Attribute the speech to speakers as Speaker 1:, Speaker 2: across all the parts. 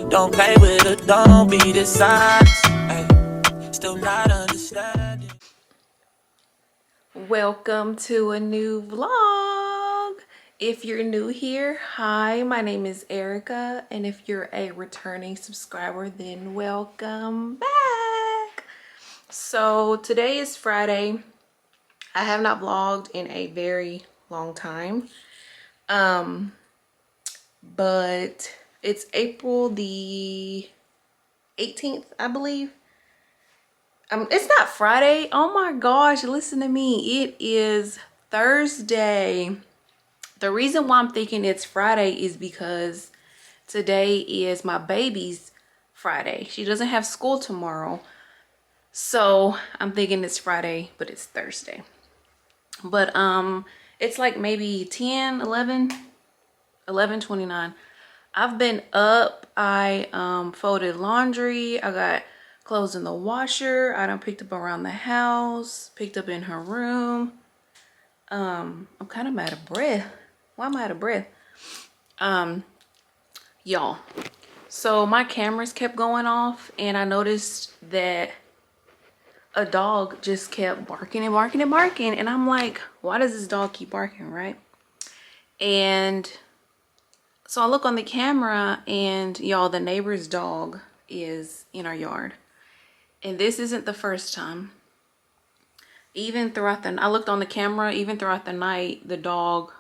Speaker 1: Don't play with it, don't be dishonest. Ay, still not understanding.
Speaker 2: Welcome to a new vlog. If you're new here, hi, my name is Erica, and if you're a returning subscriber, then welcome back. So today is Friday. I have not vlogged in a very long time, but it's April the 18th, I believe. It's not Friday. Oh my gosh, listen to me. It is Thursday. The reason why I'm thinking it's Friday is because today is my baby's Friday. She doesn't have school tomorrow. So I'm thinking it's Friday, but it's Thursday. But it's like maybe 10, 11, 11:29. I've been up. I folded laundry. I got clothes in the washer. I done picked up around the house, picked up in her room. I'm kind of out of breath. Why am I out of breath? Y'all, so my cameras kept going off and I noticed that a dog just kept barking and barking and barking, and I'm like, why does this dog keep barking, right? And so I look on the camera and y'all, the neighbor's dog is in our yard. And this isn't the first time. Even throughout I looked on the camera, even throughout the night, the dog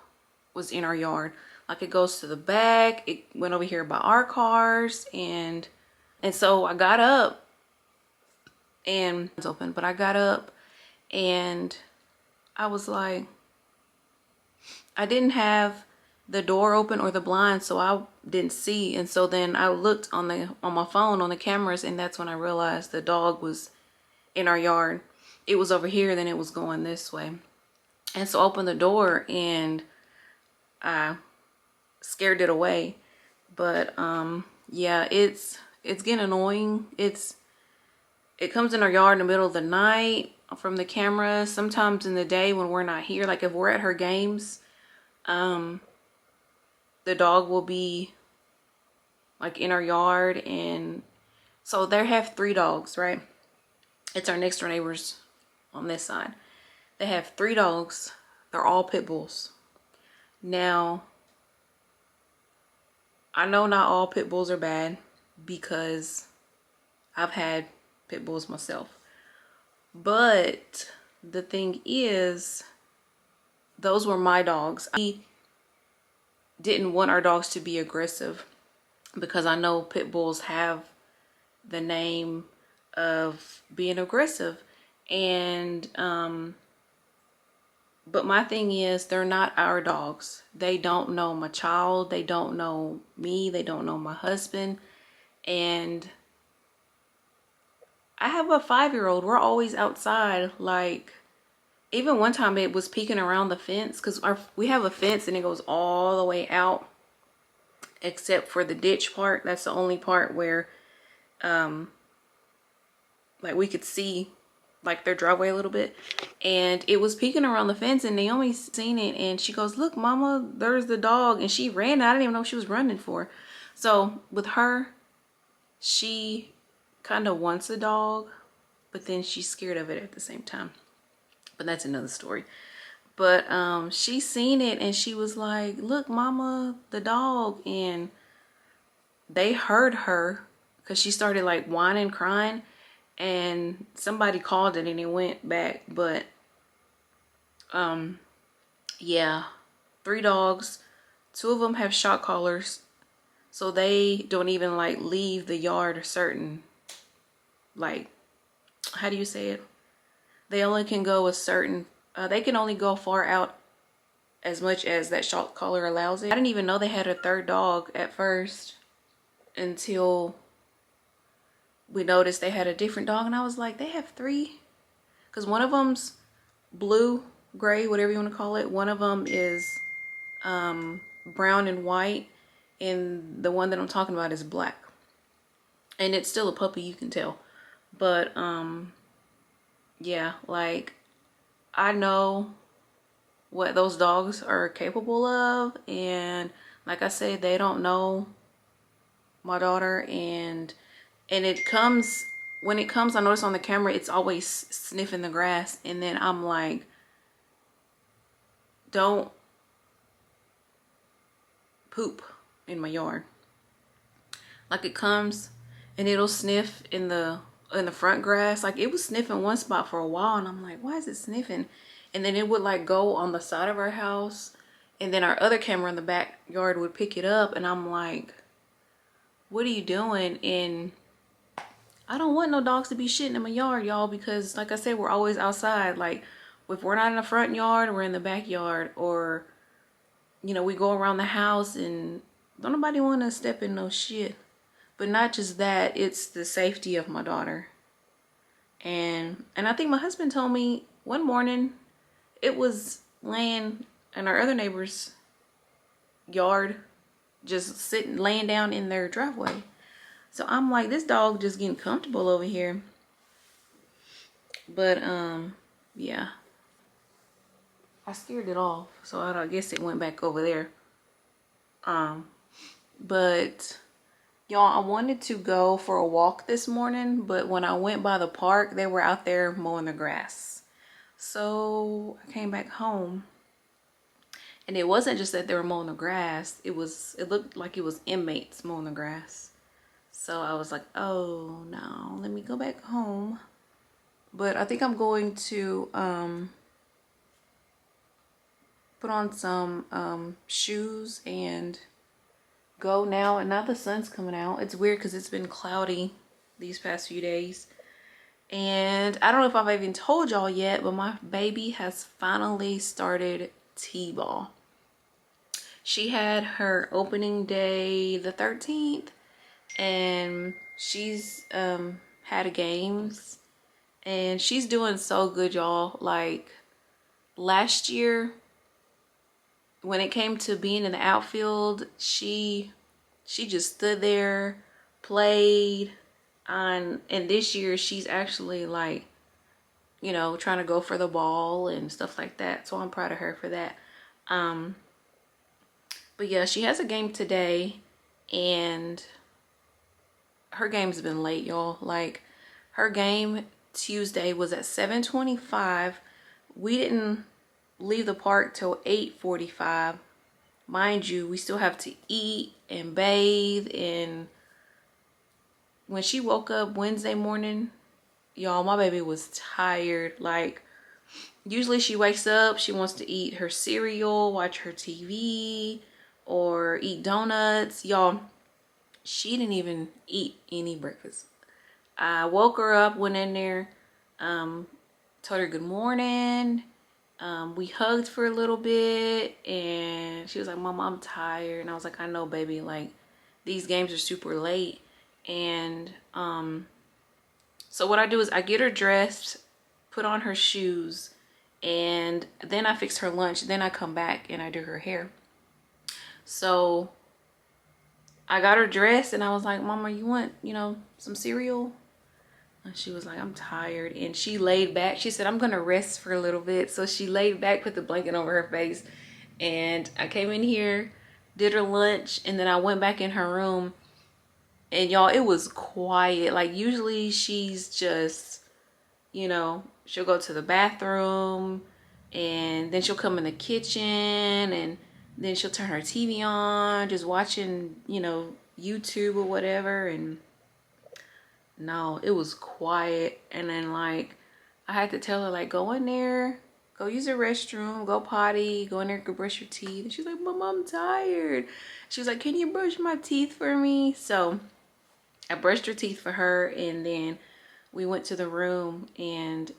Speaker 2: was in our yard. Like, it goes to the back, it went over here by our cars, and so I got up and it's open, but I got up and I was like, I didn't have the door open or the blind, so I didn't see. And so then I looked on my phone on the cameras, and that's when I realized the dog was in our yard. It was over here, then it was going this way. And so I opened the door and I scared it away. But yeah, it's getting annoying. It comes in our yard in the middle of the night from the camera. Sometimes in the day when we're not here, like if we're at her games, the dog will be like in our yard. And so they have 3 dogs, right? It's our next door neighbors on this side. They have 3 dogs. They're all pit bulls. Now, I know not all pit bulls are bad because I've had pit bulls myself. But the thing is, those were my dogs. I didn't want our dogs to be aggressive because I know pit bulls have the name of being aggressive. And but my thing is, they're not our dogs. They don't know my child. They don't know me. They don't know my husband. And I have a 5-year-old. We're always outside. Like, even one time it was peeking around the fence, because we have a fence and it goes all the way out except for the ditch part. That's the only part where like we could see like their driveway a little bit. And it was peeking around the fence, and Naomi seen it and she goes, "Look, mama, there's the dog." And she ran. I didn't even know what she was running for. So with her, she kind of wants a dog, but then she's scared of it at the same time. But that's another story. But she seen it and she was like, "Look, mama, the dog." And they heard her because she started like whining, crying, and somebody called it and it went back. But yeah, 3 dogs. 2 of them have shock collars, so they don't even like leave the yard a certain, like, how do you say it? They only can go a certain, they can only go far out as much as that shock collar allows it. I didn't even know they had a 3rd dog at first until we noticed they had a different dog, and I was like, they have 3? Because one of them's blue, gray, whatever you want to call it. One of them is brown and white, and the one that I'm talking about is black. And it's still a puppy, you can tell. But yeah, like, I know what those dogs are capable of, and Like I said, they don't know my daughter, and it comes, when it comes, I notice on the camera, it's always sniffing the grass. And then I'm like, don't poop in my yard. Like it comes and it'll sniff in the front grass. Like it was sniffing one spot for a while, and I'm like, why is it sniffing? And then it would like go on the side of our house, and then our other camera in the backyard would pick it up, and I'm like, what are you doing? And I don't want no dogs to be shitting in my yard, y'all, because like I said, we're always outside. Like if we're not in the front yard, we're in the backyard, or you know, we go around the house, and don't nobody want to step in no shit. But not just that, it's the safety of my daughter. And I think my husband told me one morning it was laying in our other neighbor's yard, just laying down in their driveway. So I'm like, this dog just getting comfortable over here. But yeah, I scared it off, so I guess it went back over there. But y'all, I wanted to go for a walk this morning, but when I went by the park, they were out there mowing the grass. So I came back home, and it wasn't just that they were mowing the grass. It looked like it was inmates mowing the grass. So I was like, oh no, let me go back home. But I think I'm going to put on some shoes and go now. And now the sun's coming out. It's weird because it's been cloudy these past few days. And I don't know if I've even told y'all yet, but my baby has finally started T-ball. She had her opening day the 13th, and she's had games, and she's doing so good, y'all. Like last year, when it came to being in the outfield, she just stood there, played on, and this year she's actually like, you know, trying to go for the ball and stuff like that. So I'm proud of her for that. But yeah, she has a game today, and her game's been late, y'all. Like her game Tuesday was at 7:25. We didn't leave the park till 8:45. Mind you, we still have to eat and bathe. And when she woke up Wednesday morning, y'all, my baby was tired. Like usually she wakes up, she wants to eat her cereal, watch her TV, or eat donuts. Y'all, she didn't even eat any breakfast. I woke her up, went in there, told her good morning. We hugged for a little bit, and she was like, Mom, I'm tired. And I was like, I know, baby, like these games are super late. And so what I do is I get her dressed, put on her shoes, and then I fix her lunch. Then I come back and I do her hair. So I got her dressed, and I was like, Mama, you want, you know, some cereal? And she was like, I'm tired. And she laid back. She said, I'm gonna rest for a little bit. So she laid back, put the blanket over her face, and I came in here, did her lunch, and then I went back in her room. And y'all, it was quiet. Like usually she's just, you know, she'll go to the bathroom, and then she'll come in the kitchen, and then she'll turn her TV on, just watching, you know, YouTube or whatever. And no, it was quiet. And then like I had to tell her, like, go in there, go use the restroom, go potty, go in there, go brush your teeth. And she's like, Mom, I'm tired. She was like, can you brush my teeth for me? So I brushed her teeth for her, and then we went to the room, and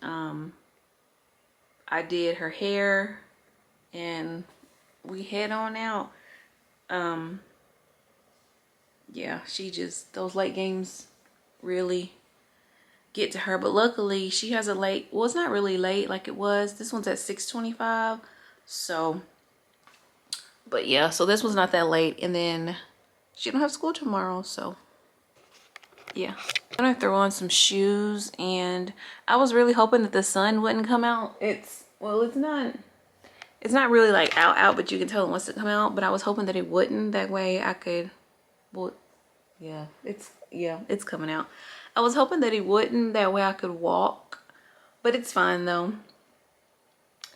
Speaker 2: I did her hair, and we head on out. Yeah, she just, those late games really get to her. But luckily she has a late, well, it's not really late like it was. This one's at 6:25. So, but yeah, so this one's not that late. And then she don't have school tomorrow, so yeah. I'm gonna throw on some shoes, and I was really hoping that the sun wouldn't come out. It's, well, it's not, It's not really like out, but you can tell it wants to come out. But I was hoping that it wouldn't. That way I could, well, yeah, it's coming out. I was hoping that it wouldn't. That way I could walk. But it's fine though.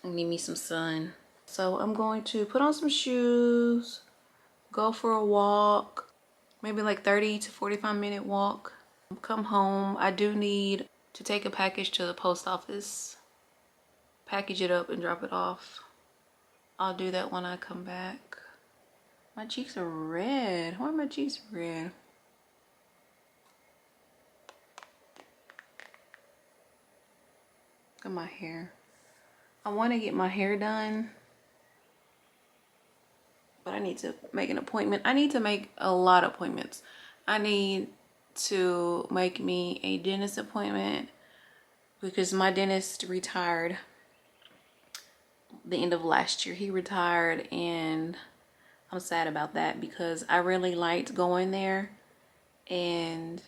Speaker 2: I need me some sun. So I'm going to put on some shoes, go for a walk, maybe like 30 to 45-minute walk. Come home. I do need to take a package to the post office, package it up and drop it off. I'll do that when I come back. My cheeks are red. Why are my cheeks red? Look at my hair. I want to get my hair done, but I need to make an appointment. I need to make a lot of appointments. I need to make me a dentist appointment because my dentist retired the end of last year. He retired and I'm sad about that because I really liked going there, and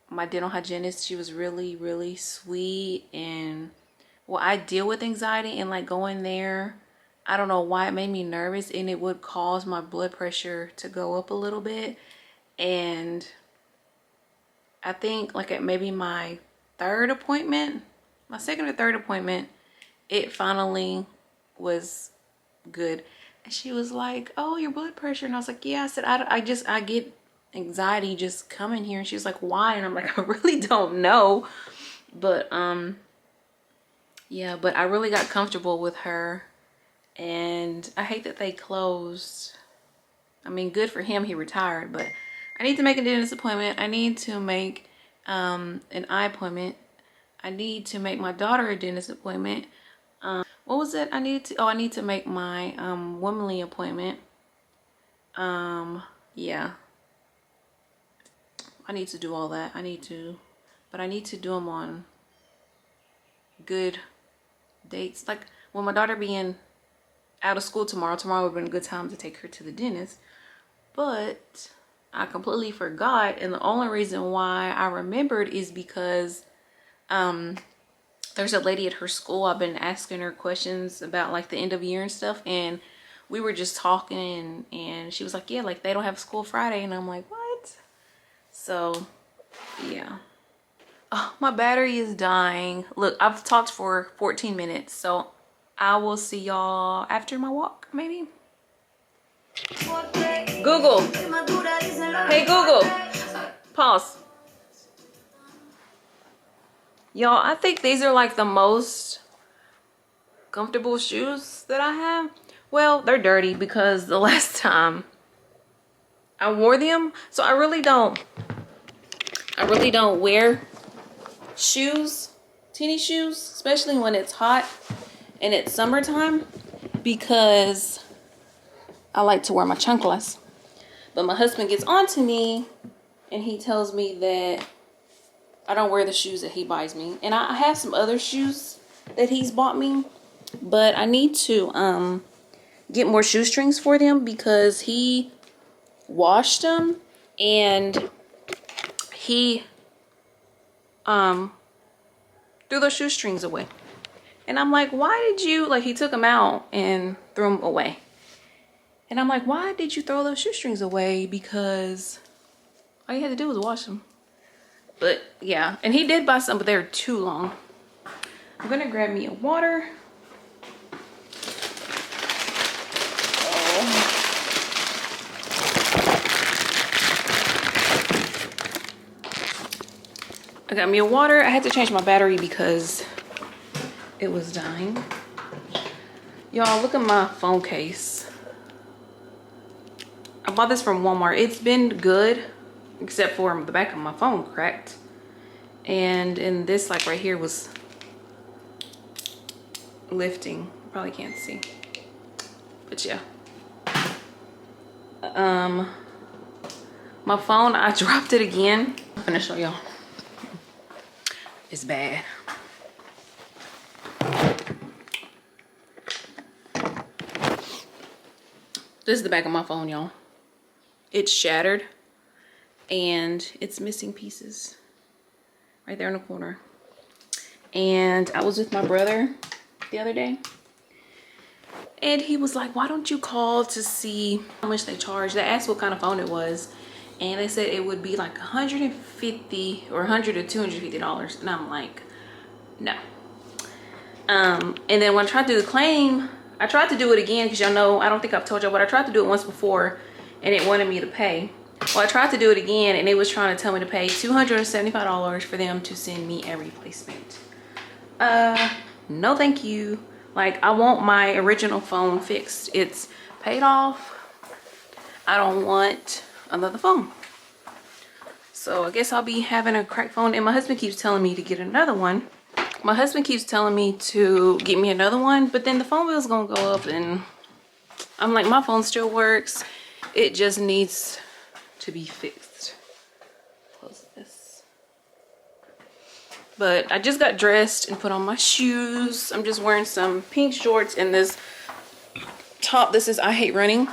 Speaker 2: my dental hygienist, she was really, really sweet. And well, I deal with anxiety, and like going there, I don't know why it made me nervous, and it would cause my blood pressure to go up a little bit. And I think like at maybe my third appointment, my second or third appointment, it finally was good. And she was like, oh, your blood pressure. And I was like, yeah. I said, I get anxiety just coming here. And she was like, why? And I'm like, I really don't know. But yeah, but I really got comfortable with her. And I hate that they closed. I mean, good for him, he retired. But I need to make a dentist appointment. I need to make an eye appointment. I need to make my daughter a dentist appointment. What was it? I need to make my womanly appointment. Yeah. I need to do all that. But I need to do them on good dates. Like when my daughter being out of school tomorrow would have been a good time to take her to the dentist. But I completely forgot, and the only reason why I remembered is because there's a lady at her school. I've been asking her questions about like the end of year and stuff, and we were just talking, and she was like, yeah, like they don't have school Friday. And I'm like, what? So yeah. Oh, my battery is dying. Look, I've talked for 14 minutes, so I will see y'all after my walk, maybe. Google. Hey Google. Pause. Y'all, I think these are like the most comfortable shoes that I have. Well, they're dirty because the last time I wore them. So I really don't wear shoes, tennis shoes, especially when it's hot and it's summertime, because I like to wear my chanclas. But my husband gets on to me and he tells me that I don't wear the shoes that he buys me. And I have some other shoes that he's bought me, but I need to get more shoestrings for them because he washed them and he threw those shoestrings away. And I'm like, why did you, like, he took them out and threw them away. And I'm like, why did you throw those shoestrings away? Because all you had to do was wash them. But yeah, and he did buy some, but they were too long. I'm gonna grab me a water. I got me a water. I had to change my battery because it was dying. Y'all, look at my phone case. I bought this from Walmart. It's been good, except for the back of my phone cracked. And this, like right here, was lifting. You probably can't see. But yeah. My phone, I dropped it again. I'm gonna show y'all. It's bad. This is the back of my phone, y'all. It's shattered and it's missing pieces right there in the corner. And I was with my brother the other day And he was like, why don't you call to see how much they charge? They asked what kind of phone it was, and they said it would be like $150 or $100 to $250. And I'm like, no. And then when I tried to do the claim, I tried to do it again because y'all know, I don't think I've told y'all, but I tried to do it once before and it wanted me to pay. Well, I tried to do it again and it was trying to tell me to pay $275 for them to send me a replacement. No thank you. Like, I want my original phone fixed. It's paid off. I don't want another phone. So I guess I'll be having a cracked phone, and my husband keeps telling me to get another one. My husband keeps telling me to get me another one, but then the phone bill's gonna go up, and I'm like, my phone still works. It just needs to be fixed. Close this. But I just got dressed and put on my shoes. I'm just wearing some pink shorts and this top. This is I Hate Running.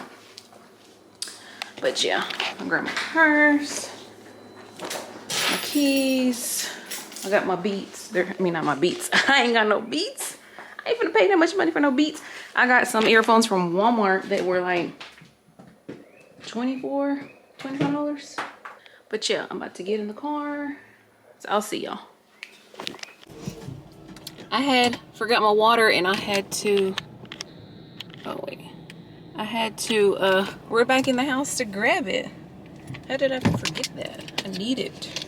Speaker 2: But yeah, I'm grabbing my purse, my keys. I got my Beats. I mean, not my Beats. I ain't got no Beats. I ain't gonna pay that much money for no Beats. I got some earphones from Walmart that were like $25. But yeah, I'm about to get in the car. So I'll see y'all. I forgot my water and I had to, oh wait. I had to, we're back in the house to grab it. How did I forget that? I need it.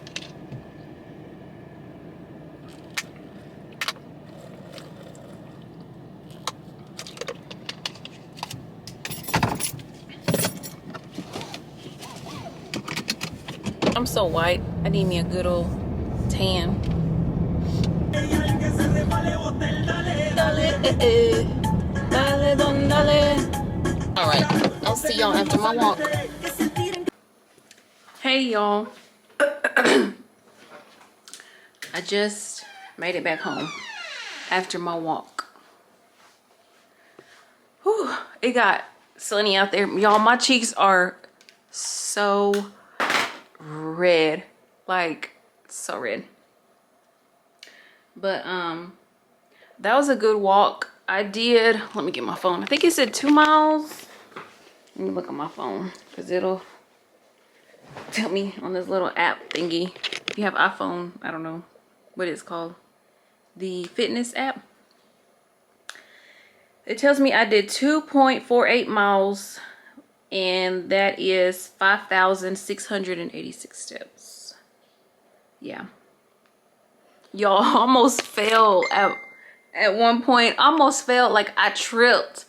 Speaker 2: I'm so white. I need me a good old tan. All right, I'll see y'all after my walk. Hey y'all. I just made it back home after my walk. Whew, it got sunny out there. Y'all, my cheeks are so red, like so red. But that was a good walk. I did, let me get my phone. I think it said 2 miles. Let me look at my phone because it'll tell me on this little app thingy. If you have iPhone, I don't know what it's called, the fitness app. It tells me I did 2.48 miles, and that is 5,686 steps. Yeah. Y'all, almost fell at one point. Almost fell, like I tripped.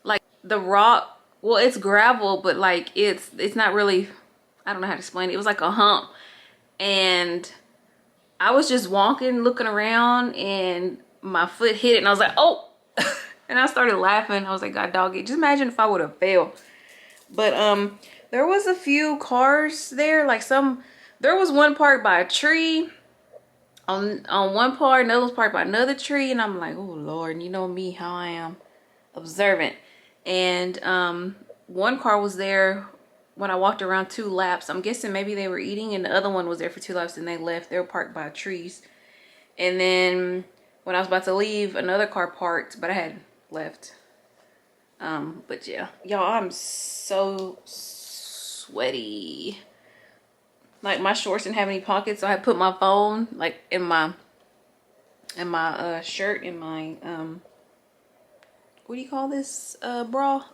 Speaker 2: Like the rock, well, it's gravel, but like it's not really, I don't know how to explain it. It was like a hump, and I was just walking, looking around, and my foot hit it, and I was like, oh. And I started laughing. I was like, God dog it. Just imagine if I would have failed. But there was a few cars there. Like there was one parked by a tree on one part, another was parked by another tree, and I'm like, oh Lord, you know me, how I am observant. And one car was there when I walked around 2 laps. I'm guessing maybe they were eating, and the other one was there for 2 laps and they left. They were parked by trees. And then when I was about to leave, another car parked, but I had left. But yeah, y'all, I'm so sweaty. Like my shorts didn't have any pockets, so I put my phone like in my shirt, in my what do you call this bra,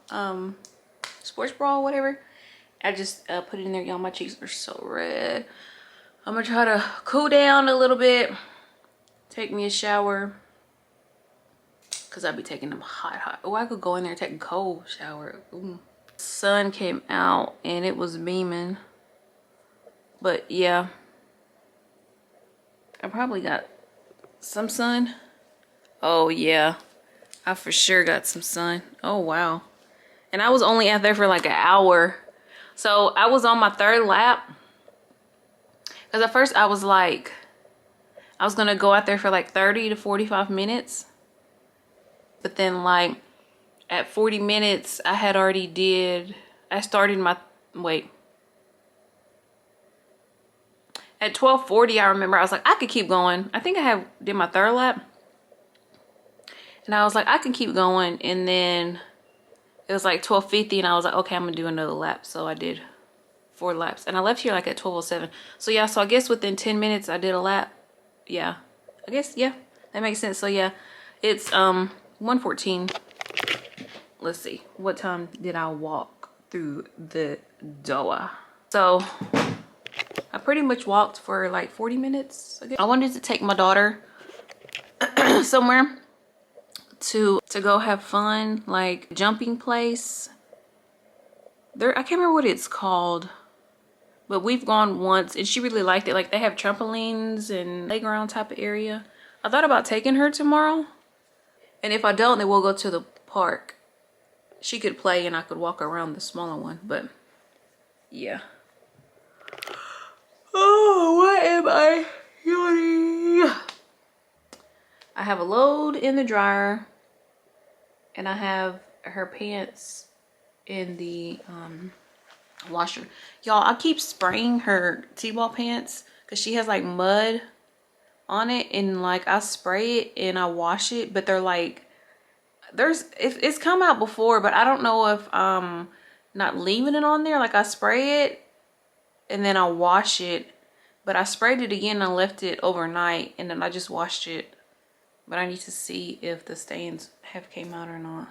Speaker 2: sports bra, whatever. I just put it in there. Y'all, my cheeks are so red. I'm gonna try to cool down a little bit, take me a shower, because I'll be taking them hot. Oh, I could go in there and take a cold shower. Ooh. Sun came out and it was beaming. But yeah, I probably got some sun. Oh yeah, I for sure got some sun. Oh wow. And I was only out there for like an hour. So I was on my 3rd lap. Because at first I was like, I was gonna go out there for like 30 to 45 minutes. But then like at 40 minutes, I started my, wait. At 12:40, I remember I was like, I could keep going. I think did my 3rd lap. And I was like, I can keep going. And then it was like 12:50 and I was like, okay, I'm gonna do another lap. So I did 4 laps and I left here like at 12:07. So yeah, so I guess within 10 minutes I did a lap. Yeah, I guess, yeah, that makes sense. So yeah, it's 1:14. Let's see, what time did I walk through the door? So I pretty much walked for like 40 minutes. I wanted to take my daughter somewhere to go have fun, like jumping place. There, I can't remember what it's called, but we've gone once and she really liked it. Like they have trampolines and playground type of area. I thought about taking her tomorrow, and if I don't, then we'll go to the park. She could play and I could walk around the smaller one, but yeah. Oh, what am I yawning? I have a load in the dryer and I have her pants in the washer. Y'all, I keep spraying her T-ball pants because she has like mud on it, and like I spray it and I wash it, but they're like, it's come out before, but I don't know if not leaving it on there. Like I spray it and then I wash it, but I sprayed it again and I left it overnight and then I just washed it. But I need to see if the stains have came out or not.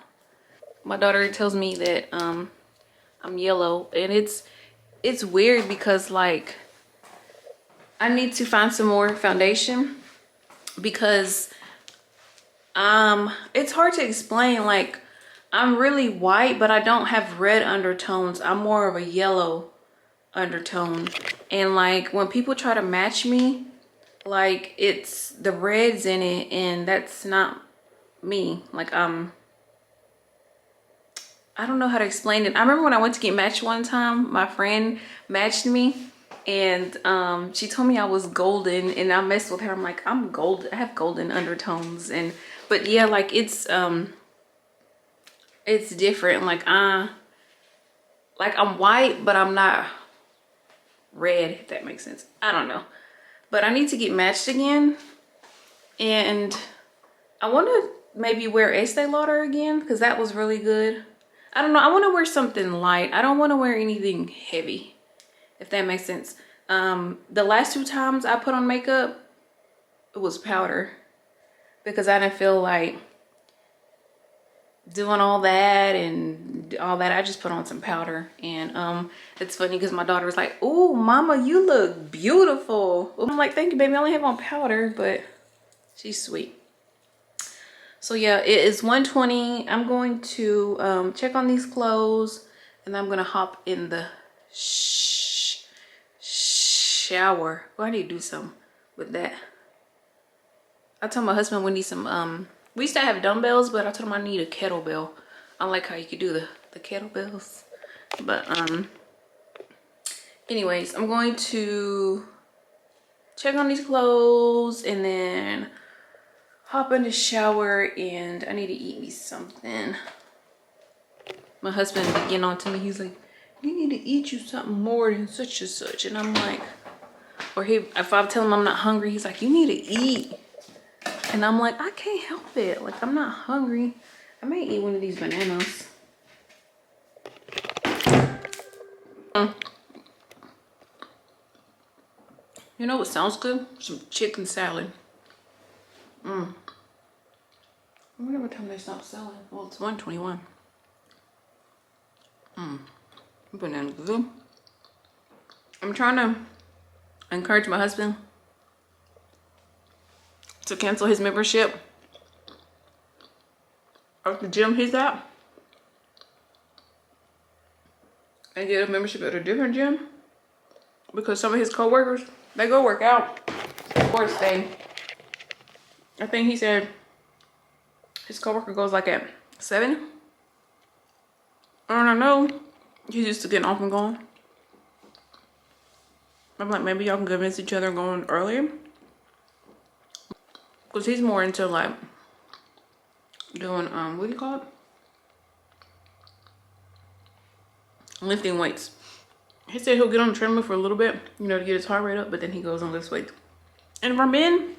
Speaker 2: My daughter tells me that I'm yellow, and it's weird because like I need to find some more foundation because it's hard to explain. Like I'm really white, but I don't have red undertones. I'm more of a yellow undertone, and like when people try to match me, like it's the reds in it, and that's not me. Like I don't know how to explain it. I remember when I went to get matched one time, my friend matched me, and she told me I was golden, and I messed with her. I'm like, I'm gold, I have golden undertones. And but yeah, like it's different. Like I'm white, but I'm not red, if that makes sense. I don't know, but I need to get matched again, and I want to maybe wear Estee Lauder again because that was really good. I don't know, I want to wear something light. I don't want to wear anything heavy, if that makes sense. The last 2 times I put on makeup, it was powder because I didn't feel like doing all that and all that. I just put on some powder, and it's funny because my daughter was like, "Oh, mama, you look beautiful." I'm like, "Thank you, baby. I only have on powder," but she's sweet. So yeah, it is 1:20. I'm going to check on these clothes, and I'm gonna hop in the shower. Oh, I need to do something with that. I told my husband we need some we used to have dumbbells, but I told him I need a kettlebell. I like how you could do the kettlebells. But anyways, I'm going to check on these clothes and then hop in the shower, and I need to eat me something. My husband be getting on to me. He's like, you need to eat you something more than such and such. And I'm like, or if I tell him I'm not hungry, he's like, you need to eat. And I'm like, I can't help it. Like, I'm not hungry. I may eat one of these bananas. You know what sounds good? Some chicken salad. I wonder what time they stop selling. Well, it's 1:21. Banana good. I'm trying to encourage my husband to cancel his membership at the gym he's at and get a membership at a different gym, because some of his co-workers, they go work out. Of course, I think he said his co-worker goes like at 7. I don't know. He's used to getting off and going. I'm like, maybe y'all can convince each other going earlier, because he's more into like doing what do you call it, lifting weights. He said he'll get on the treadmill for a little bit, you know, to get his heart rate up, but then he goes and lifts weights. And for men,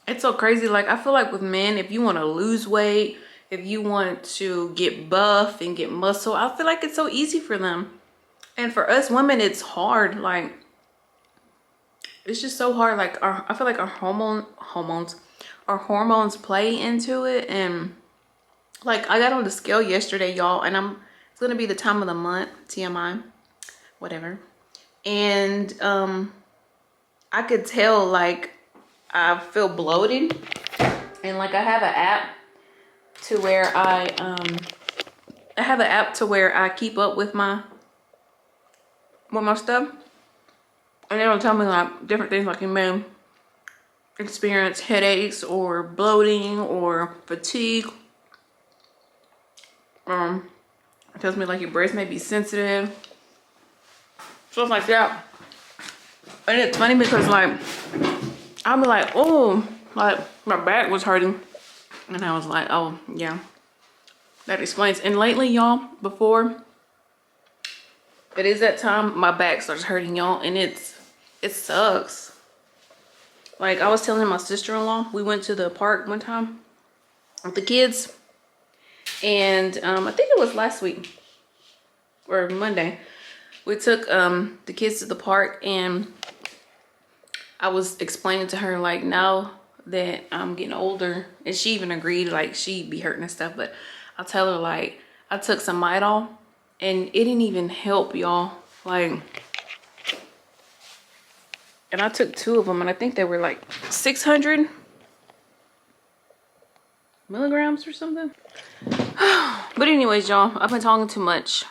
Speaker 2: it's so crazy. Like, I feel like with men, if you want to lose weight, if you want to get buff and get muscle, I feel like it's so easy for them. And for us women, it's hard. Like, it's just so hard. Like, I feel like our hormones play into it. And like, I got on the scale yesterday, y'all, and it's gonna be the time of the month, TMI, whatever. And I could tell, like, I feel bloated. And like, I have an app to where I keep up with my stuff, and it'll tell me like different things, like you may experience headaches or bloating or fatigue. It tells me like your breast may be sensitive, stuff like that. And it's funny because like I'll be like, oh, like my back was hurting, and I was like, oh yeah, that explains. And lately, y'all, before it is that time, my back starts hurting, y'all, and it sucks. Like, I was telling my sister-in-law, we went to the park one time with the kids, and I think it was last week or Monday. We took the kids to the park, and I was explaining to her, like, now that I'm getting older, and she even agreed, like, she'd be hurting and stuff, but I'll tell her, like, I took some Midol, and it didn't even help, y'all. Like, and I took 2 of them, and I think they were like 600 milligrams or something. But anyways, y'all, I've been talking too much.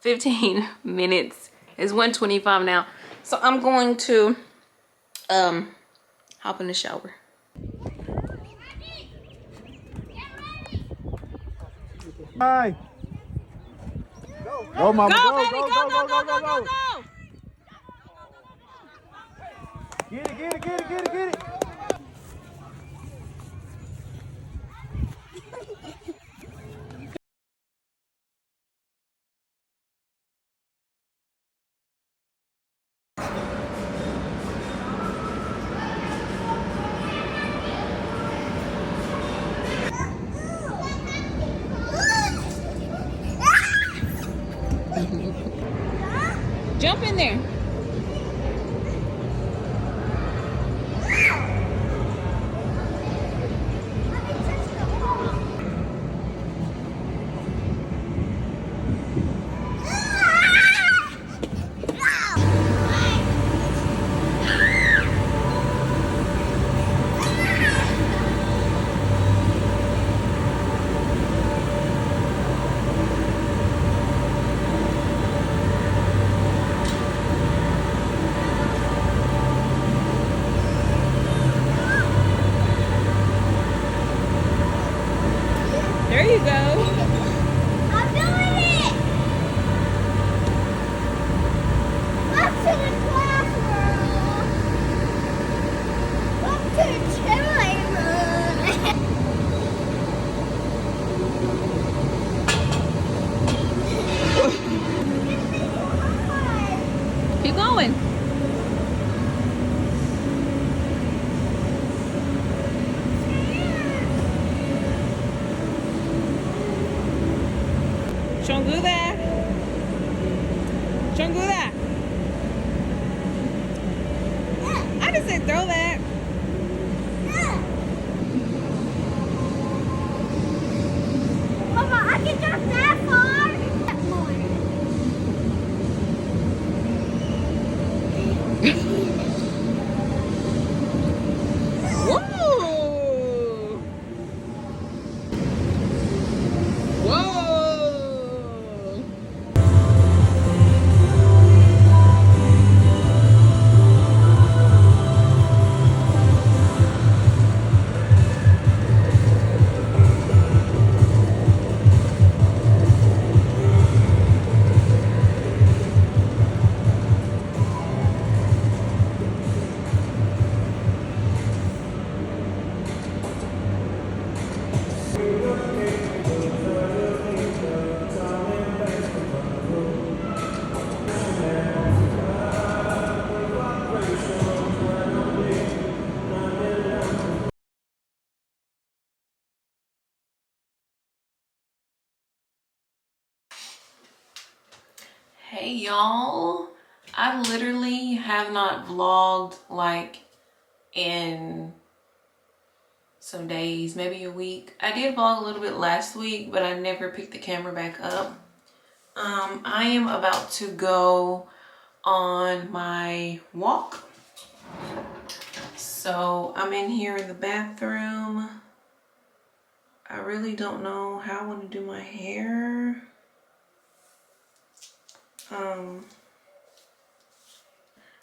Speaker 2: 15 minutes. It's 1:25 now, so I'm going to hop in the shower.
Speaker 3: Hi. Go, mama.
Speaker 2: Go,
Speaker 3: Go,
Speaker 2: baby,
Speaker 3: go,
Speaker 2: go,
Speaker 3: go,
Speaker 2: go, go, go, go.
Speaker 3: Get it, get it, get it, get it, get it.
Speaker 2: Jump in there. There you go.
Speaker 4: I'm doing it! Up to the classroom! Up to the cheerleader!
Speaker 2: Keep going. Chonguda. Chonguda. I just said throw that.
Speaker 4: Mama, I can jump that far!
Speaker 2: Whoa. Whoa. Hey y'all, I literally have not vlogged like in some days, maybe a week. I did vlog a little bit last week, but I never picked the camera back up. I am about to go on my walk. So I'm in here in the bathroom. I really don't know how I want to do my hair.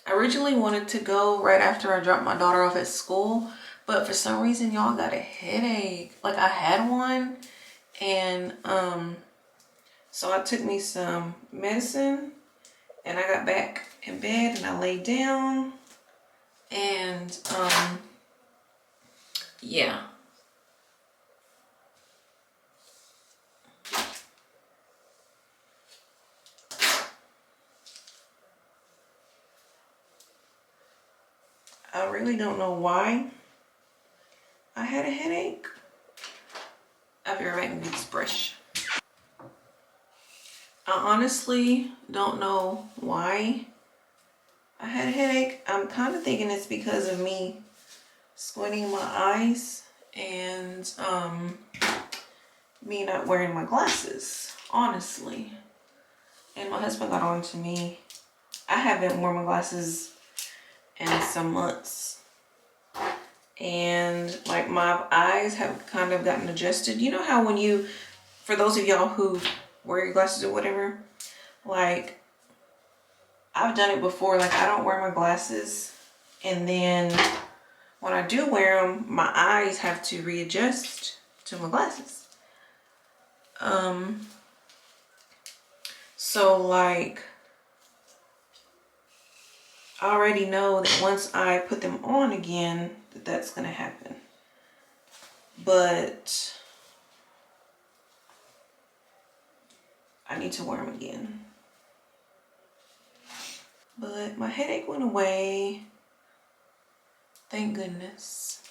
Speaker 2: I originally wanted to go right after I dropped my daughter off at school, but for some reason y'all got a headache. Like I had one, and so I took me some medicine and I got back in bed and I laid down, and yeah. I really don't know why I had a headache. I'll be right back and get this brush. I honestly don't know why I had a headache. I'm kind of thinking it's because of me squinting my eyes and me not wearing my glasses, honestly. And my husband got on to me. I haven't worn my glasses in some months, and like my eyes have kind of gotten adjusted. You know how when you, for those of y'all who wear your glasses or whatever, like I've done it before. Like I don't wear my glasses, and then when I do wear them, my eyes have to readjust to my glasses. So like I already know that once I put them on again, that's gonna happen. But I need to wear them again. But my headache went away. Thank goodness.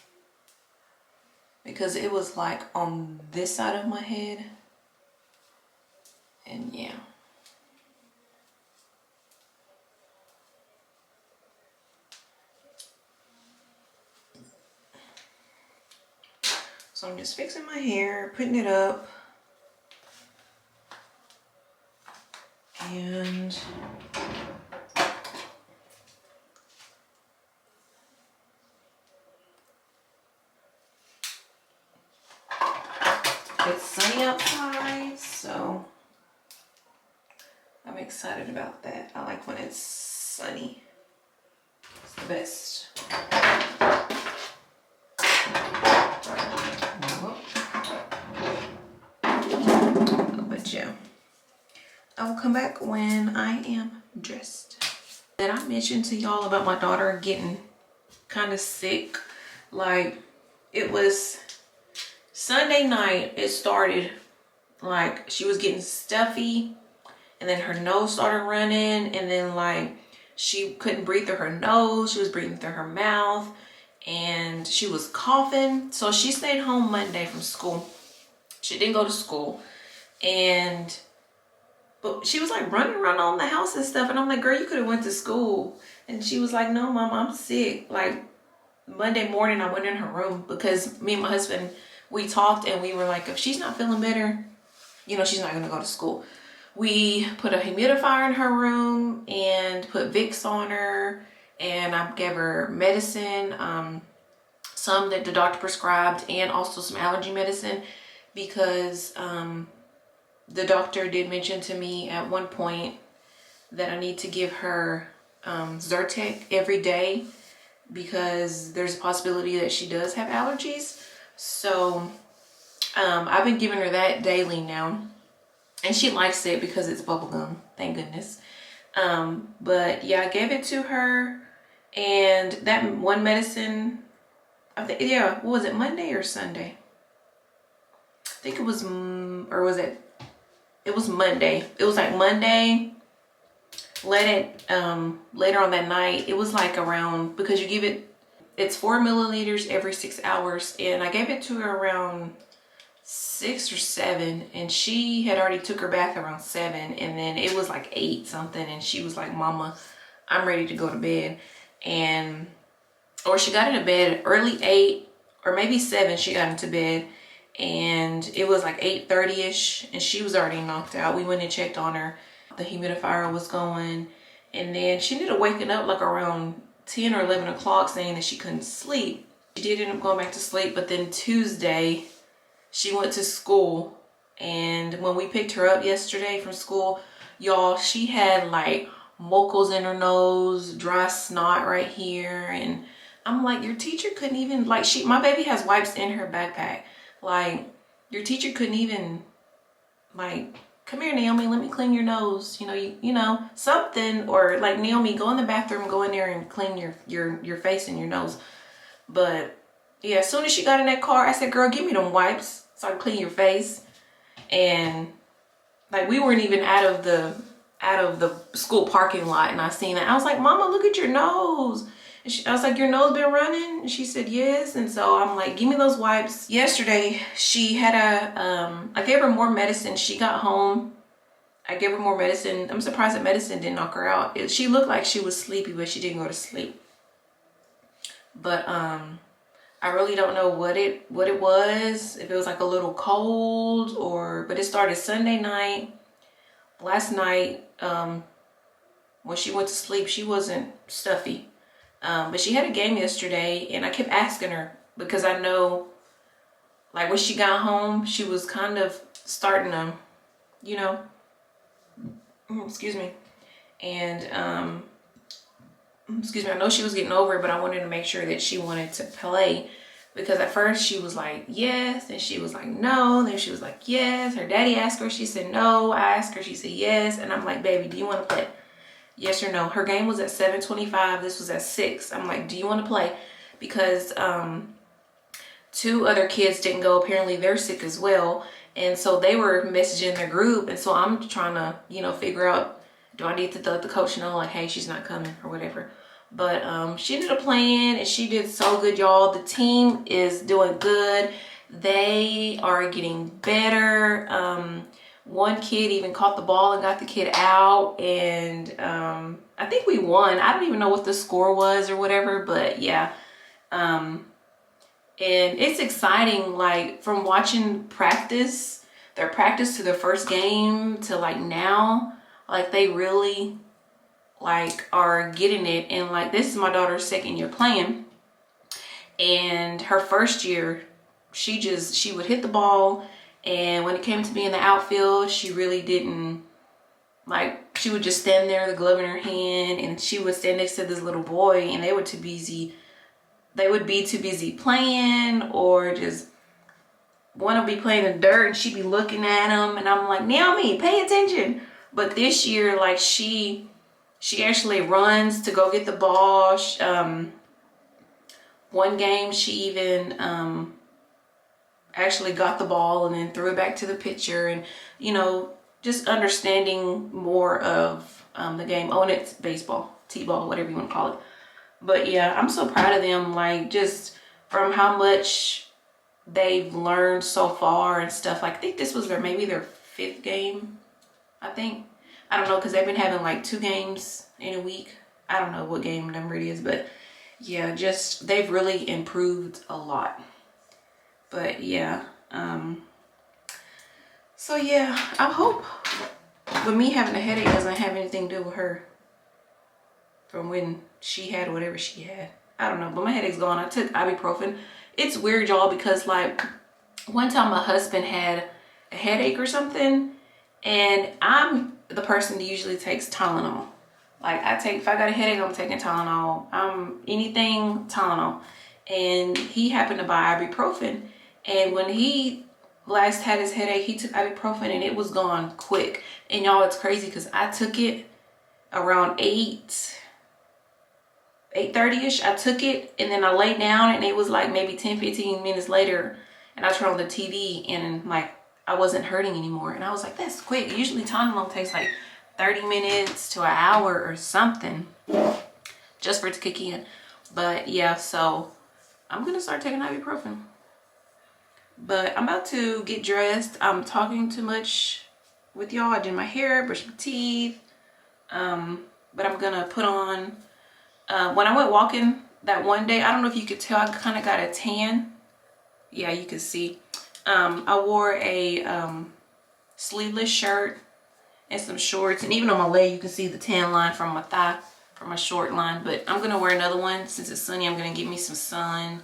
Speaker 2: Because it was like on this side of my head. And yeah. So I'm just fixing my hair, putting it up. And it's sunny outside, so I'm excited about that. I like when it's sunny. It's the best. But yeah, I will come back when I am dressed. Did I mention to y'all about my daughter getting kind of sick? Like it was Sunday night, it started like she was getting stuffy, and then her nose started running, and then like she couldn't breathe through her nose, she was breathing through her mouth, and she was coughing. So she stayed home Monday from school. She didn't go to school, but she was like running around on the house and stuff, and I'm like, girl, you could have went to school. And she was like, no mom, I'm sick. Like Monday morning I went in her room because me and my husband, we talked and we were like, if she's not feeling better, you know, she's not gonna go to school. We put a humidifier in her room and put Vicks on her, and I gave her medicine, some that the doctor prescribed, and also some allergy medicine, because the doctor did mention to me at one point that I need to give her Zyrtec every day because there's a possibility that she does have allergies. So I've been giving her that daily now, and she likes it because it's bubble gum, thank goodness. But yeah, I gave it to her, and that one medicine, I think, yeah, what was it, Monday or Sunday? I think it was, or was it? It was Monday. It was like Monday. Later on that night, it was like around, because you give it, it's 4 milliliters every 6 hours, and I gave it to her around 6 or 7, and she had already took her bath around 7, and then it was like 8 something, and she was like, Mama, I'm ready to go to bed. And or she got into bed early 8 or maybe 7. She got into bed, and it was like 8:30ish, and she was already knocked out. We went and checked on her. The humidifier was going, and then she ended up waking up like around 10 or 11 o'clock saying that she couldn't sleep. She did end up going back to sleep, but then Tuesday she went to school, and when we picked her up yesterday from school, y'all, she had like mocos in her nose, dry snot right here, and I'm like, your teacher couldn't even, like, my baby has wipes in her backpack. Like, your teacher couldn't even, like, come here, Naomi, let me clean your nose. You know, something, or like, Naomi, go in the bathroom, go in there and clean your face and your nose. But yeah, as soon as she got in that car, I said, girl, give me them wipes so I can clean your face. And like, we weren't even out of the school parking lot, and I seen it. I was like, Mama, look at your nose. I was like, your nose been running? And she said, yes. And so I'm like, give me those wipes. Yesterday, she had I gave her more medicine. She got home. I gave her more medicine. I'm surprised that medicine didn't knock her out. She looked like she was sleepy, but she didn't go to sleep. But I really don't know what it was. If it was like a little cold but it started Sunday night. Last night, when she went to sleep, she wasn't stuffy. But she had a game yesterday, and I kept asking her because I know, like, when she got home, she was kind of starting to, you know, excuse me. And, excuse me, I know she was getting over it, but I wanted to make sure that she wanted to play, because at first she was like, yes, and she was like, no, then she was like, yes. Her daddy asked her, she said no. I asked her, she said yes. And I'm like, baby, do you want to play? Yes or no? Her game was at 7:25. This was at 6. I'm like, do you want to play? Because 2 other kids didn't go. Apparently they're sick as well. And so they were messaging their group. And so I'm trying to, you know, figure out, do I need to let the coach know, like, hey, she's not coming or whatever. But she ended up playing, and she did so good, y'all. The team is doing good. They are getting better. One kid even caught the ball and got the kid out, and I think we won. I don't even know what the score was or whatever, but yeah. And it's exciting, like, from watching their practice to their first game to like now, like, they really like are getting it. And like, this is my daughter's 2nd year playing, and her first year she would hit the ball, and when it came to be in the outfield, she really didn't, like, she would just stand there, the glove in her hand, and she would stand next to this little boy, and they would be too busy playing, or just want to be playing in the dirt, and she'd be looking at him, and I'm like, Naomi, pay attention. But this year, like, she actually runs to go get the ball. One game she even actually got the ball and then threw it back to the pitcher, and, you know, just understanding more of the game. Oh, and it's baseball, t-ball, whatever you want to call it. But yeah, I'm so proud of them, like, just from how much they've learned so far and stuff. Like, I think this was maybe their 5th game, I think. I don't know, because they've been having like 2 games in a week. I don't know what game number it is, but yeah, just they've really improved a lot. But yeah, so yeah, I hope with me having a headache doesn't have anything to do with her from when she had whatever she had. I don't know, but my headache's gone. I took ibuprofen. It's weird, y'all, because like one time my husband had a headache or something, and I'm the person that usually takes Tylenol. Like, if I got a headache, I'm taking Tylenol. Anything Tylenol. And he happened to buy ibuprofen. And when he last had his headache, he took ibuprofen, and it was gone quick. And y'all, it's crazy because I took it around 8:30ish. I took it, and then I laid down, and it was like maybe 10-15 minutes later, and I turned on the TV, and like, I wasn't hurting anymore. And I was like, that's quick. Usually Tylenol takes like 30 minutes to an hour or something just for it to kick in. But yeah, so I'm gonna start taking ibuprofen. But I'm about to get dressed. I'm talking too much with y'all. I did my hair, brushed my teeth. But I'm gonna put on, when I went walking that one day, I don't know if you could tell, I kind of got a tan. Yeah, you can see. I wore a sleeveless shirt and some shorts, and even on my leg you can see the tan line from my thigh, from my short line. But I'm gonna wear another one since it's sunny. I'm gonna get me some sun.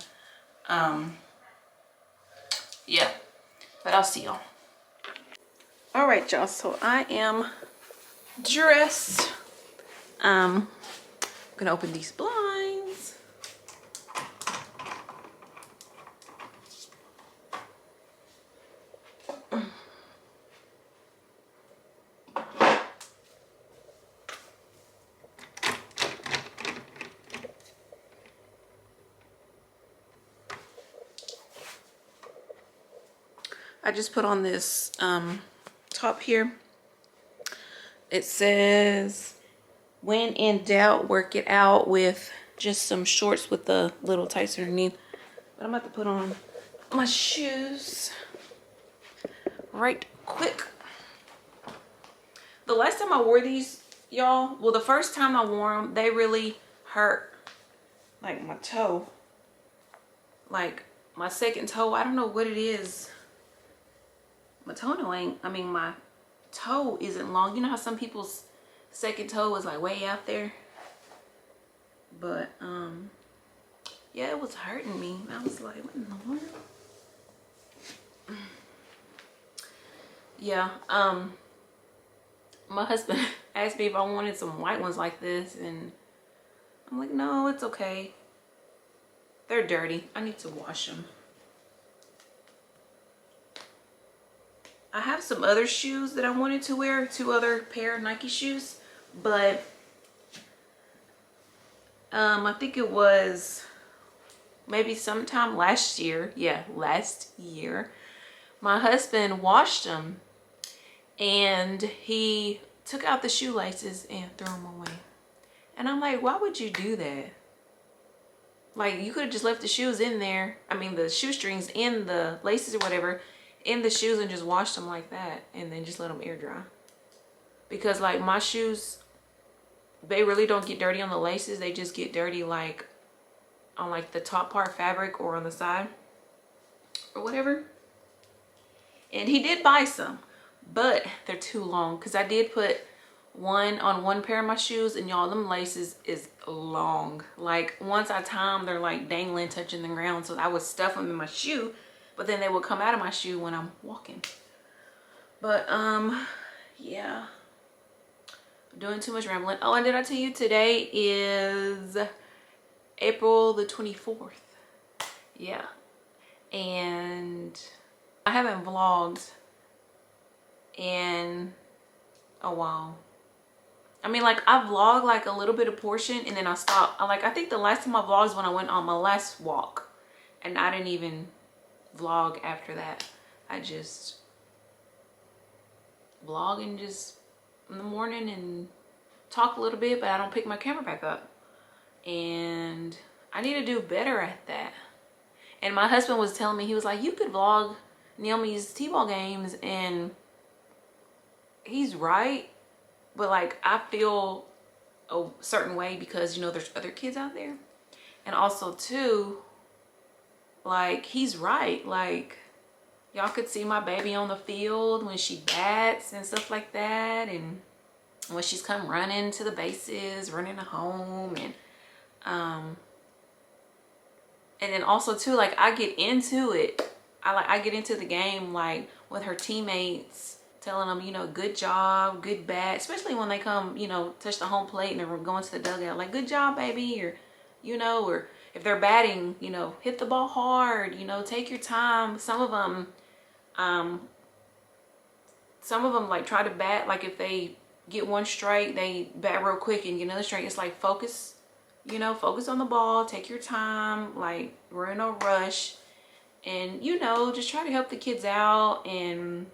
Speaker 2: Yeah, but I'll see y'all. All right, y'all, so I am dressed. I'm gonna open these blinds. I just put on this top here. It says, when in doubt, work it out, with just some shorts with the little tights underneath. But I'm about to put on my shoes right quick. The last time I wore these, y'all, well, the first time I wore them, they really hurt, like my toe, like my second toe. I don't know what it is. My toenail ain't, I mean, my toe isn't long. You know how some people's second toe is like way out there? But yeah, it was hurting me. I was like, what in the world? Yeah, my husband asked me if I wanted some white ones like this, and I'm like, no, it's okay. They're dirty. I need to wash them. I have some other shoes that I wanted to wear, 2 other pair of Nike shoes, but I think it was maybe sometime last year. Yeah, last year. My husband washed them and he took out the shoelaces and threw them away. And I'm like, why would you do that? Like, you could have just left the shoes in there. I mean, the shoestrings in the laces or whatever in the shoes and just washed them like that, and then just let them air dry. Because like my shoes, they really don't get dirty on the laces. They just get dirty like on like the top part fabric or on the side or whatever. And he did buy some, but they're too long, because I did put one on one pair of my shoes, and y'all, them laces is long. Like once I tie them, they're like dangling, touching the ground. So I would stuff them in my shoe, but then they would come out of my shoe when I'm walking. But yeah, I'm doing too much rambling. Oh, and did I tell you today is April the 24th? Yeah, and I haven't vlogged in a while. I mean, like, I vlog like a little bit of portion and then I stop. I think the last time I vlogged is when I went on my last walk, and I didn't even vlog after that. I just vlog and just in the morning and talk a little bit, but I don't pick my camera back up, and I need to do better at that. And my husband was telling me, he was like, you could vlog Naomi's t-ball games, and he's right. But like, I feel a certain way because, you know, there's other kids out there. And also too, like, he's right. Like, y'all could see my baby on the field when she bats and stuff like that, and when she's come running to the bases, running to home, and then also too, like, I get into it. I get into the game, like, with her teammates, telling them, you know, good job, good bat, especially when they come, you know, touch the home plate and they're going to the dugout, like, good job, baby, or, you know, or if they're batting, you know, hit the ball hard, you know, take your time. Some of them like try to bat, like if they get one strike, they bat real quick and get another strike. It's like, focus, you know, focus on the ball, take your time, like, we're in no rush, and, you know, just try to help the kids out. And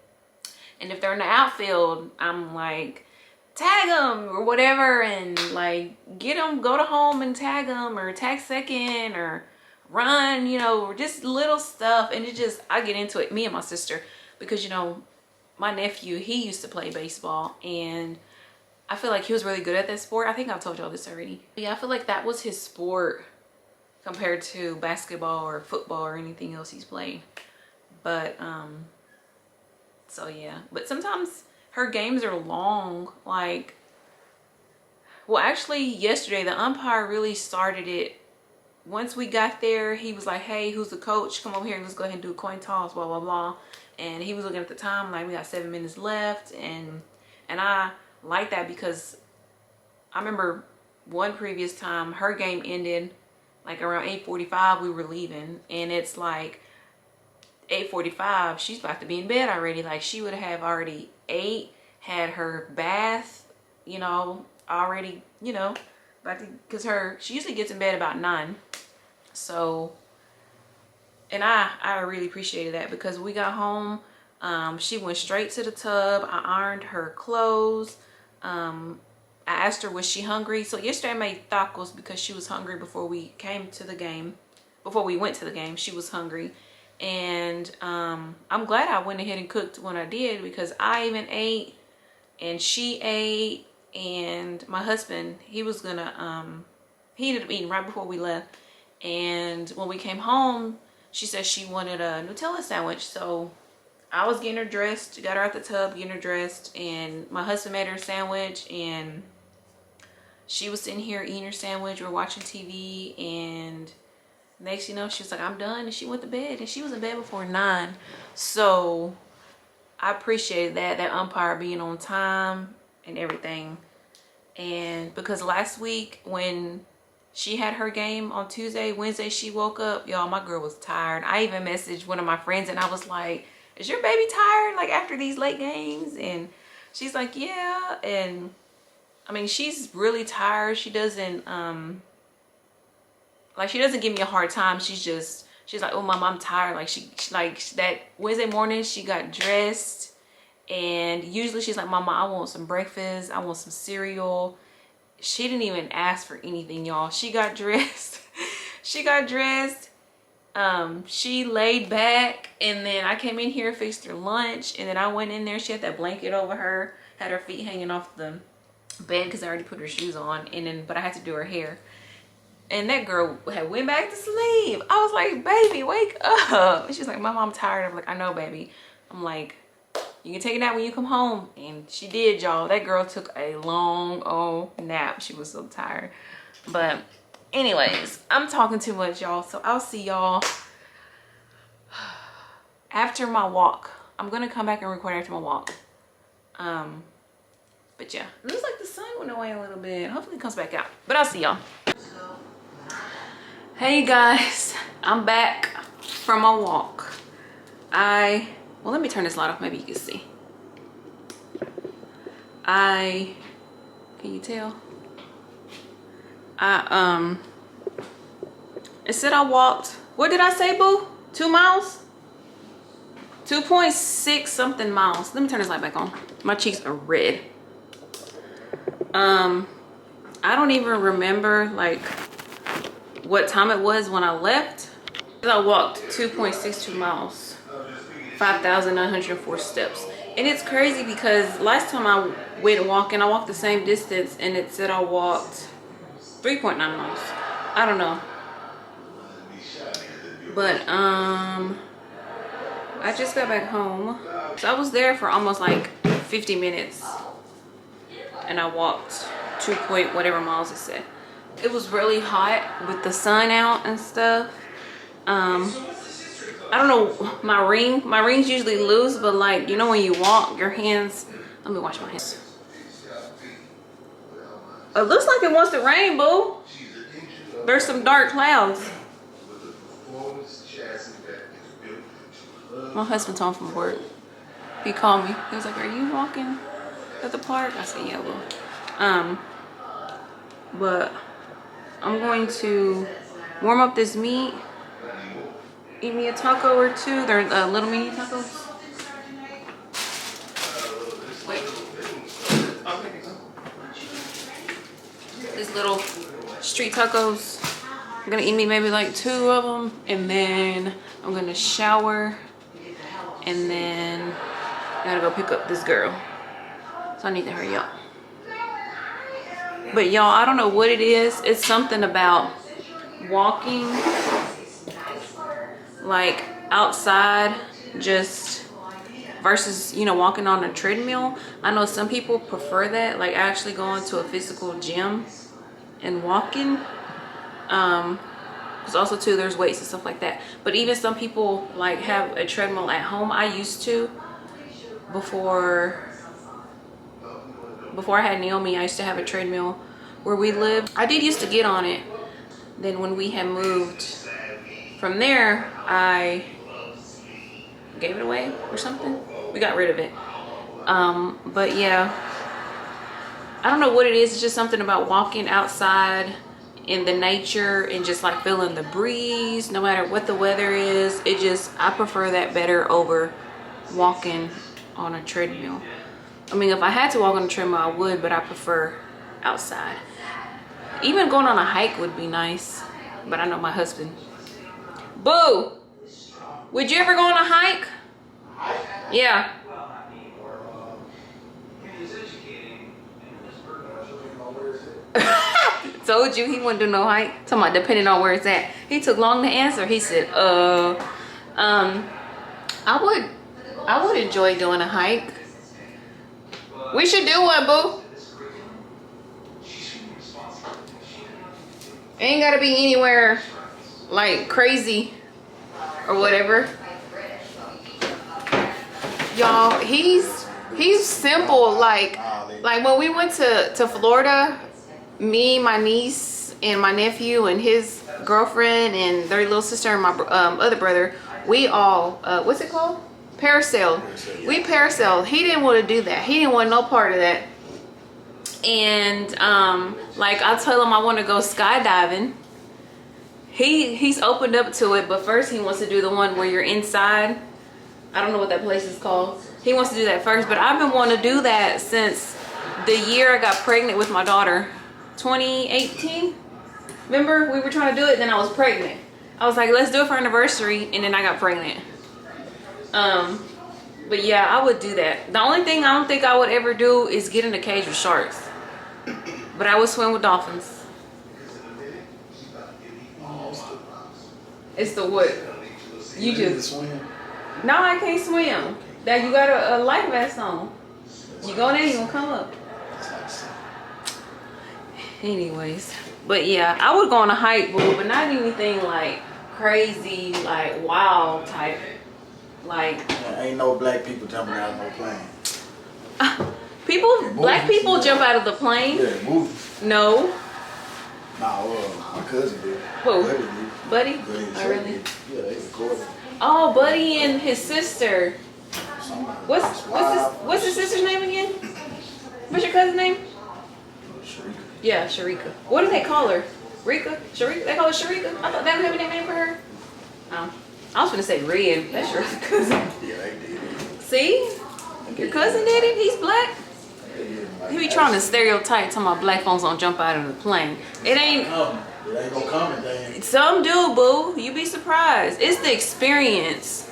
Speaker 2: if they're in the outfield, I'm like, tag them or whatever, and like, get them, go to home and tag them, or tag second, or run, you know, just little stuff. And it just, I get into it, me and my sister, because, you know, my nephew, he used to play baseball, and I feel like he was really good at that sport. I think I've told y'all this already. But yeah, I feel like that was his sport compared to basketball or football or anything else he's played. But so yeah, but sometimes her games are long. Like, well, actually yesterday the umpire really started it. Once we got there, he was like, hey, who's the coach? Come over here and let's go ahead and do a coin toss, blah blah blah. And he was looking at the time, like, we got 7 minutes left. And I like that, because I remember one previous time her game ended like around 8:45. We were leaving, and it's like 8:45, she's about to be in bed already. Like, she would have already ate, had her bath, you know, already, you know, about to, because she usually gets in bed about 9. So, and I really appreciated that, because when we got home, she went straight to the tub. I ironed her clothes. I asked her, was she hungry? So yesterday I made tacos because she was hungry before we came to the game. Before we went to the game, she was hungry. And I'm glad I went ahead and cooked when I did, because I even ate and she ate, and my husband, he was gonna, he ended up eating right before we left. And when we came home, she said she wanted a Nutella sandwich. So I was getting her dressed, got her out the tub, getting her dressed, and my husband made her a sandwich, and she was sitting here eating her sandwich. We're watching TV, and next you know, she was like, I'm done, and she went to bed, and she was in bed before 9. So I appreciated that umpire being on time and everything. And because last week when she had her game on Tuesday, Wednesday she woke up, y'all, my girl was tired. I even messaged one of my friends and I was like, is your baby tired, like, after these late games? And she's like, yeah. And I mean, she's really tired. She doesn't like, she doesn't give me a hard time. She's like, oh mom, I'm tired. Like, she like that Wednesday morning she got dressed, and usually she's like, mama, I want some breakfast, I want some cereal. She didn't even ask for anything, y'all. She got dressed. She got dressed. She laid back, and then I came in here, fixed her lunch, and then I went in there. She had that blanket over her, had her feet hanging off the bed because I already put her shoes on, and then but I had to do her hair. And that girl had went back to sleep. I was like, baby, wake up. And she's like, mom, I'm tired. I'm like, I know, baby. I'm like, you can take a nap when you come home. And she did, y'all. That girl took a long old nap. She was so tired. But anyways, I'm talking too much, y'all. So I'll see y'all after my walk. I'm gonna come back and record after my walk. But yeah, it looks like the sun went away a little bit. Hopefully it comes back out. But I'll see y'all. Hey guys, I'm back from my walk. Well, let me turn this light off, maybe you can see. Can you tell? It said I walked, what did I say, boo? 2 miles? 2.6 something miles. Let me turn this light back on. My cheeks are red. I don't even remember like what time it was when I left. I walked 2.62 miles, 5,904 steps. And it's crazy because last time I went walking, I walked the same distance and it said I walked 3.9 miles. I don't know. But I just got back home. So I was there for almost like 50 minutes and I walked 2 point whatever miles it said. It was really hot with the sun out and stuff. I don't know, my ring's usually loose, but like, you know, when you walk, your hands, let me wash my hands. It looks like it wants to rain, boo. There's some dark clouds. My husband's home from work. He called me. He was like, are you walking at the park? I said, yeah, boo. But I'm going to warm up this meat, eat me a taco or two. They're little mini tacos. Wait. Oh, here we go. These little street tacos. I'm gonna eat me maybe like 2 of them, and then I'm gonna shower, and then I gotta go pick up this girl. So I need to hurry up. But y'all, I don't know what it is. It's something about walking like outside just versus, you know, walking on a treadmill. I know some people prefer that, like actually going to a physical gym and walking. Because also too, there's weights and stuff like that. But even some people like have a treadmill at home. I used to before I had Naomi. I used to have a treadmill where we lived. I did used to get on it. Then when we had moved from there, I gave it away or something. We got rid of it. But yeah, I don't know what it is. It's just something about walking outside in the nature and just like feeling the breeze, no matter what the weather is. It just, I prefer that better over walking on a treadmill. I mean, if I had to walk on a treadmill, I would, but I prefer outside. Even going on a hike would be nice, but I know my husband. Boo! Would you ever go on a hike? Yeah. Told you he wouldn't do no hike. Talking about depending on where it's at. He took long to answer. He said, I would enjoy doing a hike. We should do one, boo. Ain't gotta be anywhere like crazy or whatever. Y'all, he's simple. Like when we went to Florida, me, my niece, and my nephew, and his girlfriend, and their little sister, and my other brother, we all, what's it called? Parasailed. We parasailed. He didn't want to do that. He didn't want no part of that. And like I tell him I want to go skydiving. He's opened up to it, but first he wants to do the one where you're inside. I don't know what that place is called. He wants to do that first, but I've been wanting to do that since the year I got pregnant with my daughter. 2018. Remember, we were trying to do it, then I was pregnant. I was like, let's do it for our anniversary, and then I got pregnant. But yeah, I would do that. The only thing I don't think I would ever do is get in a cage with sharks. But I would swim with dolphins. It's the what? You just swim. No, I can't swim. That you got a life vest on. You go there, you gonna come up. Anyways, but yeah, I would go on a hike, boo, but not anything like crazy, like wild type. Like,
Speaker 5: ain't no black people jumping out of no plane.
Speaker 2: Black people jump out of the plane.
Speaker 5: Yeah, movies.
Speaker 2: No.
Speaker 5: Nah, my cousin did.
Speaker 2: Who?
Speaker 5: Buddy
Speaker 2: Buddy?
Speaker 5: did.
Speaker 2: Oh, really?
Speaker 5: Yeah, they recorded.
Speaker 2: Oh, Buddy and his sister. What's his sister's name again? What's your cousin's name?
Speaker 5: Sharika.
Speaker 2: Yeah, Sharika. What do they call her? Rika? Sharika? They call her Sharika? I thought they don't have any name for her. Oh. I was gonna say Red. That's your cousin.
Speaker 5: Yeah, they did.
Speaker 2: See? Your cousin did it? He's black? He be trying to stereotype talking about black folks don't jump out of the plane. It ain't.
Speaker 5: It ain't gonna come and then.
Speaker 2: Some do, boo. You be surprised. It's the experience.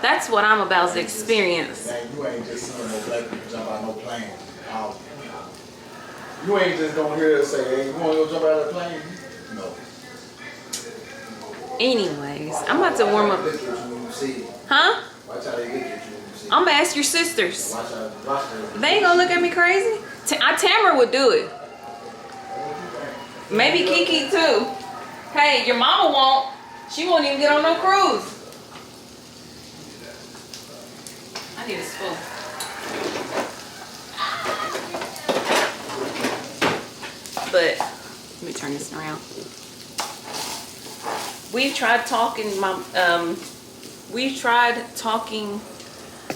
Speaker 2: That's what I'm about, is the experience.
Speaker 5: Man, you ain't just seeing no black people jump out of no plane. You ain't just gonna hear us say, hey, you wanna go jump out of the plane? No.
Speaker 2: Anyways, I'm about to warm up. Huh?
Speaker 5: Watch how they look at you when you see.
Speaker 2: I'm gonna ask your sisters.
Speaker 5: Watch her.
Speaker 2: They ain't gonna look at me crazy. Tamara would do it. Maybe Kiki too. Hey, your mama won't. She won't even get on no cruise. I need a spoon. But let me turn this around. We've tried talking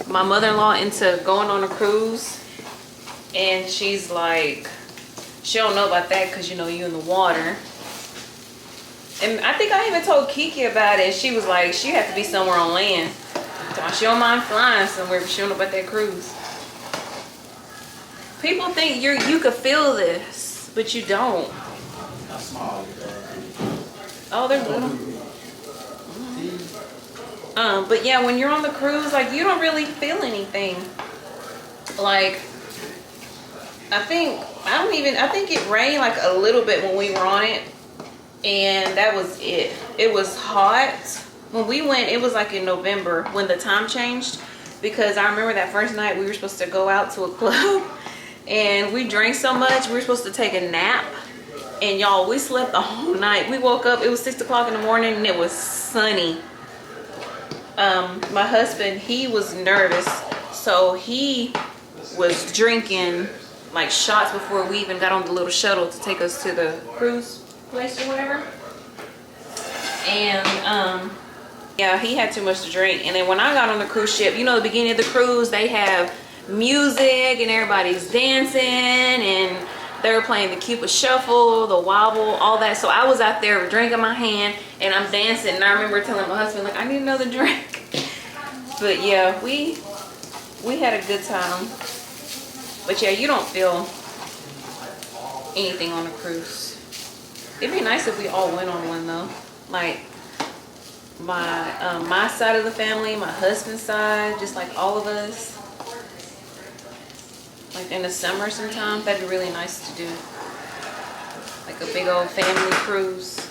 Speaker 2: my mother-in-law into going on a cruise, and she's like, she don't know about that because you know you in the water. And I think I even told Kiki about it, and she was like, she had to be somewhere on land. She don't mind flying somewhere, but she don't know about that cruise. People think you could feel this, but you don't.
Speaker 5: How small is that?
Speaker 2: Oh, they're little. But yeah, when you're on the cruise, like you don't really feel anything. Like I think it rained like a little bit when we were on it, and that was it. It was hot. When we went, it was like in November when the time changed, because I remember that first night we were supposed to go out to a club and we drank so much we were supposed to take a nap, and y'all, we slept the whole night. We woke up, it was 6 o'clock in the morning and it was sunny. My husband, he was nervous, so he was drinking like shots before we even got on the little shuttle to take us to the cruise place or whatever. And yeah, he had too much to drink. And then when I got on the cruise ship, you know, the beginning of the cruise, they have music and everybody's dancing, and they were playing the Cupid Shuffle, the wobble, all that. So I was out there with a drink in my hand and I'm dancing, and I remember telling my husband, like, I need another drink. But yeah, we had a good time. But yeah, you don't feel anything on a cruise. It'd be nice if we all went on one though. Like my side of the family, my husband's side, just like all of us. Like in the summer sometime, that'd be really nice to do. Like a big old family cruise.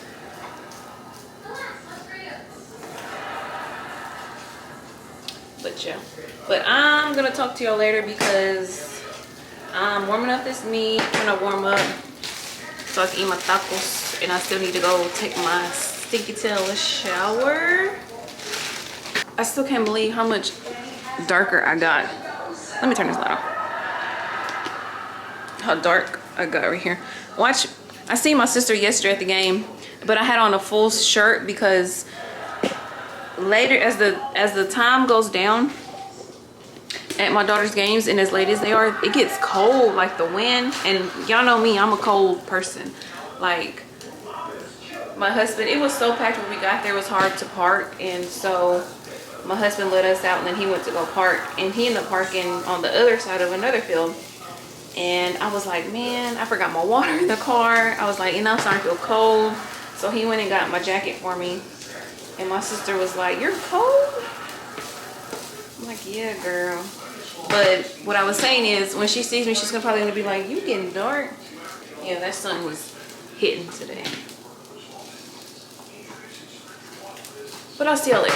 Speaker 2: But yeah. But I'm gonna talk to y'all later because I'm warming up this meat. I'm gonna warm up so I can eat my tacos, and I still need to go take my stinky tail shower. I still can't believe how much darker I got. Let me turn this light off. How dark I got right here. Watch, I seen my sister yesterday at the game, but I had on a full shirt because later as the time goes down at my daughter's games, and as late as they are, it gets cold, like the wind. And y'all know me, I'm a cold person. Like my husband, it was so packed when we got there, it was hard to park, and so my husband let us out and then he went to go park, and he ended up parking on the other side of another field. And I was like, man, I forgot my water in the car. I was like, you know, I'm starting to feel cold. So he went and got my jacket for me, and my sister was like, you're cold? I'm like, yeah, girl. But what I was saying is, when she sees me, she's probably gonna be like, you getting dark. Yeah, that sun was hitting today. But I'll see y'all later.